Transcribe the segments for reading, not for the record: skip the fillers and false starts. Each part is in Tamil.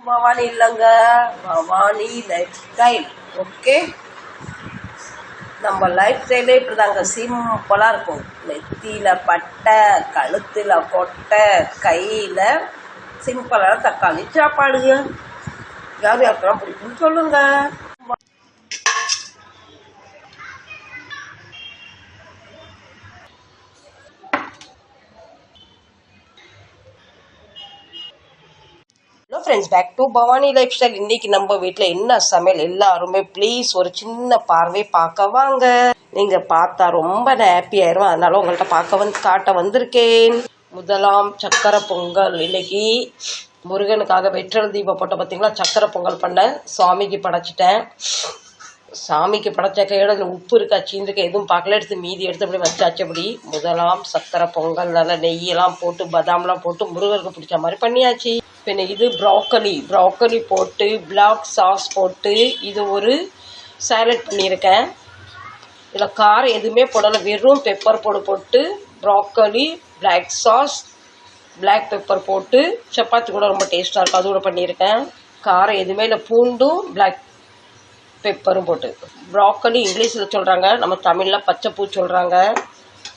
பவானி இல்லைங்க, பவானி லைஃப் ஸ்டைல். ஓகே, நம்ம லைஃப் ஸ்டைலே இப்படிதாங்க, சிம்பிளாக இருக்கும். நெத்தியில் பட்டை, கழுத்தில் கொட்டை, கையில் சிம்பிளான தக்காளி சாப்பாடுங்க. யார் யாருக்கெல்லாம் பிடிக்கும்னு சொல்லுங்க. Hello friends, back to Bhavani life style. இன்னைக்கு நம்ம வீட்டில் என்ன சமையல், எல்லாருமே ப்ளீஸ் ஒரு சின்ன பார்வை பார்க்க வாங்க. நீங்கள் பார்த்தா ரொம்ப ஹாப்பி ஆயிரும், அதனால உங்கள்கிட்ட காட்ட வந்திருக்கேன். முதலாம் சக்கரை பொங்கல். இன்னைக்கு முருகனுக்காக வெற்றல் தீபம் போட்ட பார்த்தீங்களா, சக்கரை பொங்கல் பண்ணேன். சுவாமிக்கு படைச்சிட்டேன். சாமிக்கு படைச்ச கையோட அதில் உப்பு இருக்கா சீந்திருக்க எதுவும் பார்க்கல, எடுத்து மீதி எடுத்து அப்படி வச்சாச்சு. அப்படி முதலாம் சக்கரை பொங்கல் நல்லா நெய்யெல்லாம் போட்டு பாதாம்லாம் போட்டு முருகருக்கு பிடிச்ச மாதிரி பண்ணியாச்சு. பின்ன இது ப்ராக்கலி போட்டு பிளாக் சாஸ் போட்டு இது ஒரு சாலட் பண்ணியிருக்கேன். இதில் காரம் எதுவுமே போடலை, வெறும் பெப்பர் போட்டு broccoli, black sauce, black pepper போட்டு சப்பாத்தி கூட ரொம்ப டேஸ்ட்டாக இருக்கும், அது கூட பண்ணியிருக்கேன். காரம் எதுவுமே இல்லை, பூண்டும் பிளாக் பெப்பரும் போட்டு. ப்ராக்கலி இங்கிலீஷில் சொல்கிறாங்க, நம்ம தமிழில் பச்சைப்பூ சொல்கிறாங்க.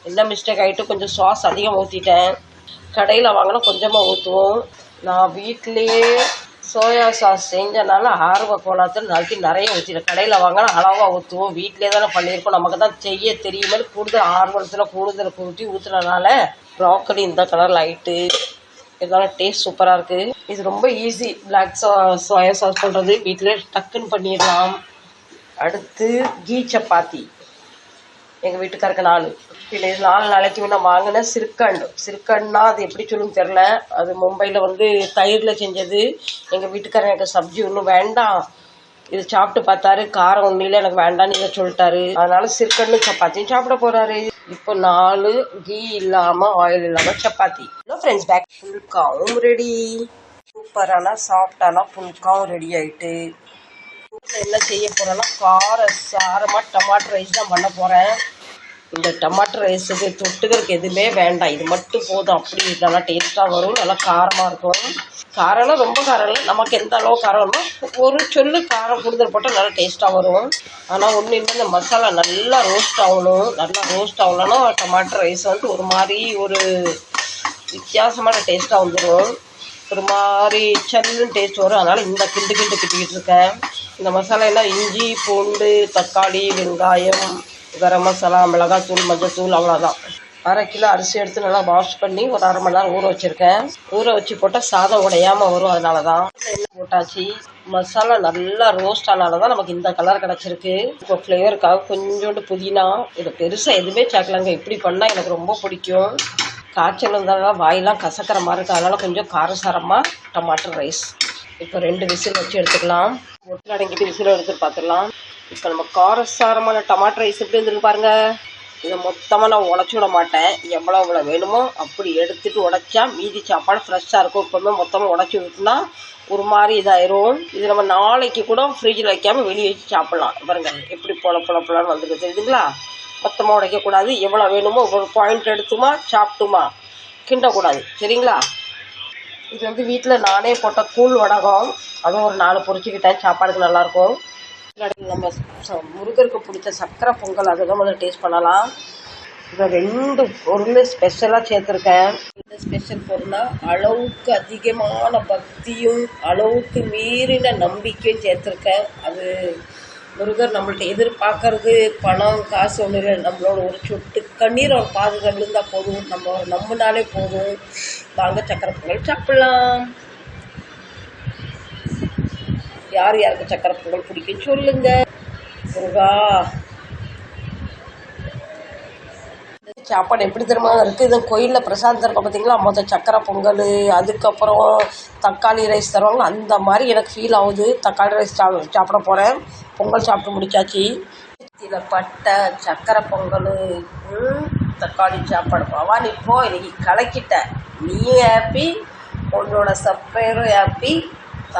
என்ன மிஸ்டேக் ஆகிட்டு கொஞ்சம் சாஸ் அதிகம் ஊற்றிட்டேன். கடையில் வாங்கினா கொஞ்சமாக ஊற்றுவோம். நான் வீட்டிலையே சோயா சாஸ் செஞ்சனால ஆர்வ கோலாத்தில் நாளைக்கு நிறைய ஊற்றிட்டேன். கடையில் வாங்கினா அளவாக ஊற்றுவோம், வீட்டிலே தானே பண்ணியிருக்கோம், நமக்கு தான் செய்ய தெரியுமே, கூடுதல் ஆர்வத்தில் கூடுதல் ஊற்றினனால ப்ராக்கலி இந்த கலர் லைட்டு இதெல்லாம் டேஸ்ட் சூப்பராக இருக்குது. இது ரொம்ப ஈஸி, பிளாக் சோயா சாஸ் பண்ணுறது வீட்டிலே டக்குன்னு பண்ணிடலாம். அடுத்து கீ சப்பாத்தி எங்கள் வீட்டுக்காரருக்கு 4. பின்ன இது 4 நாளைக்கு நான் வாங்கினேன். சிறுக்கண்னா அது எப்படி சொல்லுன்னு தெரில, அது மும்பையில் தயிரில் செஞ்சது. எங்கள் வீட்டுக்காரர் எனக்கு சப்ஜி ஒன்றும் வேண்டாம், இது சாப்பிட்டு பார்த்தாரு, காரம் ஒன்றும் எனக்கு வேண்டான்னு இதை சொல்லிட்டாரு. அதனால சிறுக்கண்ணு சப்பாத்தியும் சாப்பிட போகிறாரு. இப்போ 4 கீ இல்லாமல் ஆயில் இல்லாமல் சப்பாத்தி. ஹலோ ஃப்ரெண்ட்ஸ், பேக் புல்காவும் ரெடி. சூப்பரான சாஃப்டான புல்காவும் ரெடி ஆகிட்டு. என்ன செய்ய போகிறேன்னா சாரமாக டமாட்டோ ரைஸ் தான் பண்ண போகிறேன். இந்த டமாட்டோ ரைஸுக்கு தொட்டுக்கிறதுக்கு எதுவுமே வேண்டாம், இது மட்டும் போதும். அப்படி நல்லா டேஸ்ட்டாக வரும், நல்லா காரமாக இருக்கும். காரம்லாம் ரொம்ப காரம் இல்லை, நமக்கு எந்த அளவு காரம் வேணுமோ ஒரு சொல்லு காரம் கூடுதல் போட்டால் நல்லா டேஸ்ட்டாக வரும். ஆனால் ஒன்று இல்லை, இந்த மசாலா நல்லா ரோஸ்ட் ஆகணும். நல்லா ரோஸ்ட் ஆகலன்னா டமாட்டோ ரைஸ் ஒரு மாதிரி ஒரு வித்தியாசமான டேஸ்ட்டாக வந்துடும், ஒரு மாதிரி சல்லுன்னு டேஸ்ட் வரும். அதனால் இந்த கிண்டிக்கிட்டு இருக்கேன். இந்த மசாலா எல்லாம் இஞ்சி, பூண்டு, தக்காளி, வெங்காயம், கரம் மசாலா, மிளகாத்தூள், மஞ்சத்தூள், அவ்வளோதான். 1/2 கிலோ அரிசி எடுத்து நல்லா வாஷ் பண்ணி ஒரு 1/2 மணி நேரம் ஊற வச்சுருக்கேன். ஊற வச்சு போட்டால் சாதம் உடையாமல் வரும், அதனால தான். எண்ணெய் போட்டாச்சு. மசாலா நல்லா ரோஸ்ட் ஆனால தான் நமக்கு இந்த கலர் கிடச்சிருக்கு. இப்போ ஃப்ளேவருக்காக கொஞ்சோண்டு புதினா, இதை பெருசாக எதுவுமே சேர்க்கலாங்க, இப்படி பண்ணால் எனக்கு ரொம்ப பிடிக்கும். காய்ச்சல் இருந்தாலும் வாயெல்லாம் கசக்கிற மாதிரி இருக்குது, அதனால் கொஞ்சம் காரசாரமாக டமாட்டோ ரைஸ். இப்போ 2 விசில் வச்சு எடுத்துக்கலாம். ஒட்டில் அடங்கிட்டு விசில் எடுத்துட்டு பார்த்துடலாம். இப்போ நம்ம காரசாரமான டமாட்டோ ரைஸ் எப்படி வந்துருக்கு பாருங்கள். இதை மொத்தமாக நான் உடச்சி விட மாட்டேன், எவ்வளோ வேணுமோ அப்படி எடுத்துகிட்டு உடைச்சா மீதி சாப்பாடு ஃப்ரெஷ்ஷாக இருக்கும். இப்போவுமே மொத்தமாக உடச்சி விட்டுனா ஒரு மாதிரி இதாயிரும். இது நம்ம நாளைக்கு கூட ஃப்ரிட்ஜில் வைக்காமல் வெளியே வச்சு சாப்பிட்லாம். பாருங்கள் எப்படி பொலன்னு வந்துருக்கு, தெரியுதுங்களா? மொத்தமாக உடைக்கக்கூடாது, எவ்வளோ வேணுமோ ஒரு பாயிண்ட் எடுத்துமா சாப்பிட்டுமா, கிண்டக்கூடாது, சரிங்களா? இது வீட்டில் நானே போட்ட கூழ் வடகம், அதுவும் ஒரு 4 பொரிச்சுக்கிட்டேன், சாப்பாடுக்கு நல்லாயிருக்கும். நம்ம முருகருக்கு பிடிச்ச சக்கரை பொங்கல், அதுதான் முதல்ல டேஸ்ட் பண்ணலாம். இதை 2 பொருள் ஸ்பெஷலாக சேர்த்துருக்கேன். இந்த ஸ்பெஷல் பொருளாக அளவுக்கு அதிகமான பக்தியும் அளவுக்கு மீறின நம்பிக்கையும் சேர்த்துருக்கேன். அது முருகர் நம்மள்ட்ட எதிர்பார்க்கறது பணம் காசு ஒன்று இல்லை, நம்மளோட ஒரு சொட்டு கண்ணீர் ஒரு பாதுகாப்பு இருந்தால் போதும், நம்ம நம்பினாலே போதும். வாங்க சக்கரை பொங்கல் சாப்பிடலாம். யார் யாருக்கு சக்கரை பொங்கல் பிடிக்கும் சொல்லுங்க. முருகா, சாப்பாடு எப்படி தெரியுமா இருக்குது, இது கோயிலில் பிரசாதம் தருவோம் பார்த்தீங்களா, மொதல் சக்கரை பொங்கல், அதுக்கப்புறம் தக்காளி ரைஸ் தருவாங்க, அந்த மாதிரி எனக்கு ஃபீல் ஆகுது. தக்காளி ரைஸ் சாப்பிட போகிறேன். பொங்கல் சாப்பிட்டு முடிச்சாச்சு. இதில் பட்டை, சக்கரை பொங்கல், தக்காளி சாப்பாடு. பவானி இப்போ இன்னைக்கு கலக்கிட்ட, நீ ஹாப்பி, உன்னோட சப்பையரும் ஹாப்பி.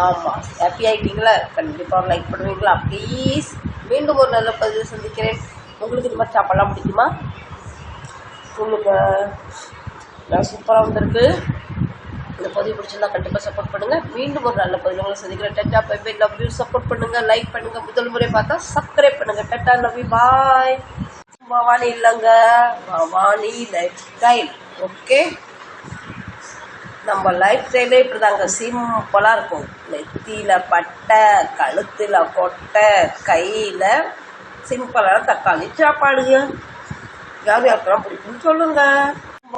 ஆமாம், ஹாப்பி ஆகிட்டீங்களா? கண்டிப்பாக லைக் பண்ணுவீங்களா ப்ளீஸ். மீண்டும் ஒரு நல்ல பதிவு சந்திக்கிறேன். உங்களுக்கு இந்த மாதிரி சாப்பாடெலாம் பிடிக்குமா சொல்லுங்க. நான் சூப்பராக வந்திருக்கு. இந்த பதிவு பிடிச்சிருந்தா கண்டிப்பாக சப்போர்ட் பண்ணுங்கள். மீண்டும் ஒரு நல்ல பதிவு உங்களை சந்திக்கிறேன். Tata bye bye, love you. Support பண்ணுங்கள், லைக் பண்ணுங்கள், முதல் முறை பார்த்தா சப்ஸ்கிரைப் பண்ணுங்கள். Tata, love you, bye. Bhavani இல்லைங்க, பவானி லைஃப் ஸ்டைல். ஓகே, நம்ம லைஃப் ஸ்டைலே இப்படிதாங்க, சிம்பிளாக இருக்கும். நெத்தியில் பட்டை, கழுத்தில் கொட்டை, கையில் சிம்பிளான தக்காளி சாப்பாடுங்க. யார் யாருக்கெல்லாம் பிடிக்குன்னு சொல்லுங்கள்.